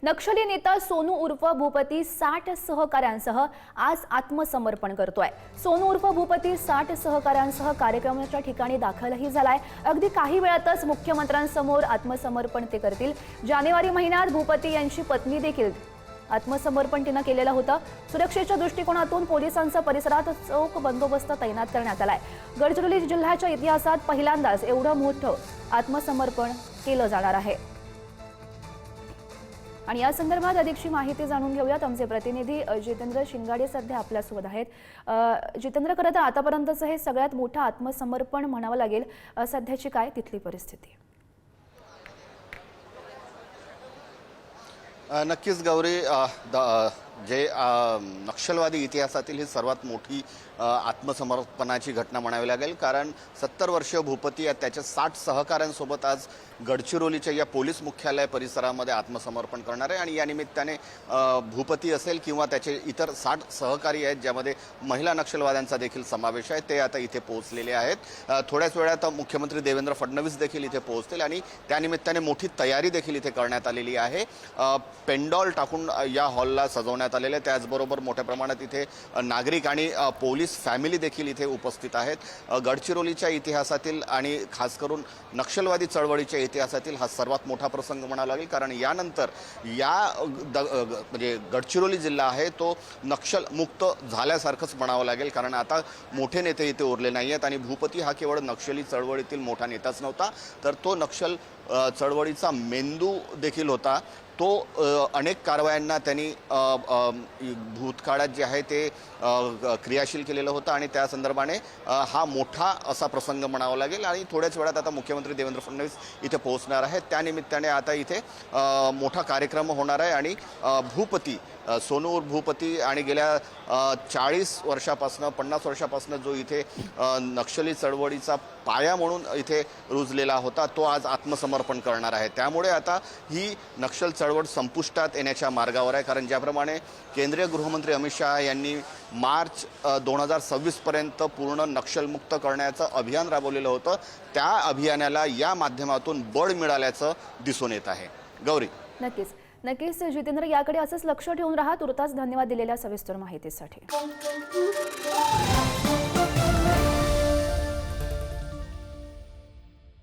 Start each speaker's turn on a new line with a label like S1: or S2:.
S1: नक्षली नेता सोनू उर्फ भूपती 60 सहकाऱ्यांसह आज आत्मसमर्पण करतोय। सोनू उर्फ भूपती 60 सहकाऱ्यांसह कार्यक्रमाच्या ठिकाणी दाखलही झालाय। अगदी काही वेळातच मुख्यमंत्र्यांसमोर आत्मसमर्पण ते करतील। जानेवारी महिन्यात भूपती यांची पत्नी देखील आत्मसमर्पण तिने केलेलं होतं। सुरक्षेच्या दृष्टिकोनातून पोलिसांचा परिसरात चोख बंदोबस्त तैनात करण्यात आलाय। गडचिरोली जिल्ह्याच्या इतिहासात पहिल्यांदाच एवढं मोठं आत्मसमर्पण केलं जाणार आहे। आणि या संदर्भात अधिकची माहिती जाणून घेऊयात। आमचे प्रतिनिधी जितेंद्र शिंगाडे सध्या आपल्यासोबत आहेत। जितेंद्र, खरं तर आतापर्यंतचं हे सगळ्यात मोठं आत्मसमर्पण म्हणावं लागेल। सध्याची काय तिथली परिस्थिती?
S2: नक्कीच गौरी, जे नक्षलवादी इतिहासातील ही सर्वात मोठी आत्मसमर्पणाची घटना म्हणावी लागेल। कारण 70 वर्षीय भूपती त्याच्या 60 सहकाऱ्यांसोबत आज गडचिरोलीच्या या पोलीस मुख्यालय परिसरामध्ये आत्मसमर्पण करणार आहे। आणि या निमित्ताने भूपती असेल किंवा त्याचे इतर 60 सहकारी आहेत, ज्यामध्ये महिला नक्षलवाद्यांचा देखील समावेश आहे, ते आता इथे पोहोचलेले आहेत। थोड्याच वेळात मुख्यमंत्री देवेंद्र फडणवीस देखील इथे पोहोचतील आणि त्यानिमित्ताने मोठी तयारी देखील इथे करण्यात आलेली आहे। पेंडॉल टाकून या हॉलला सजवण्यात आलेले, त्याचबरोबर मोठ्या प्रमाणात इथे नागरिक आणि पोलीस फॅमिली देखील इथे उपस्थित आहेत। गडचिरोलीच्या इतिहासातील आणि खास करून नक्षलवादी चळवळीच्या इतिहासातील हा सर्वात मोठा प्रसंग म्हणावा लागेल। कारण यानंतर म्हणजे गडचिरोली जिल्हा आहे तो नक्षल मुक्त झाल्यासारखंच म्हणावं लागेल। कारण आता मोठे नेते इथे उरले नाही आहेत आणि भूपती हा केवळ नक्षली चळवळीतील मोठा नेताच नव्हता, तर तो नक्षल चळवळीचा मेंदू देखील होता। तो अनेक कारवायांना त्यांनी भूतकाळात जे आहे ते क्रियाशील केलेलं होतं आणि त्या संदर्भाने हा मोठा असा प्रसंग म्हणावा लागेल। आणि थोड्याच वेळात आता मुख्यमंत्री देवेंद्र फडणवीस इथे पोहोचणार आहेत। त्यानिमित्ताने आता इथे मोठा कार्यक्रम होणार आहे आणि भूपती सोनू भूपती आणि गेल्या 40 वर्षापासून 50 वर्षापासून जो इथे नक्षली चळवळीचा पाया म्हणून इथे रुजलेला होता, तो आज आत्मसमर्पण करणार आहे। त्यामुळे आता ही नक्षल चळवळ संपुष्टात येण्याच्या मार्गावर आहे। कारण ज्याप्रमाणे केंद्रीय गृहमंत्री अमित शहा यांनी मार्च 2026 पर्यंत पूर्ण नक्षलमुक्त करण्याचं अभियान राबवलेलं होतं, त्या अभियानाला या माध्यमातून बळ मिळाल्याचं दिसून येत आहे। गौरी,
S1: नक्कीच जितेंद्र, याकडे असंच लक्ष ठेवून राहा। तुर्तास धन्यवाद दिलेल्या सविस्तर माहितीसाठी।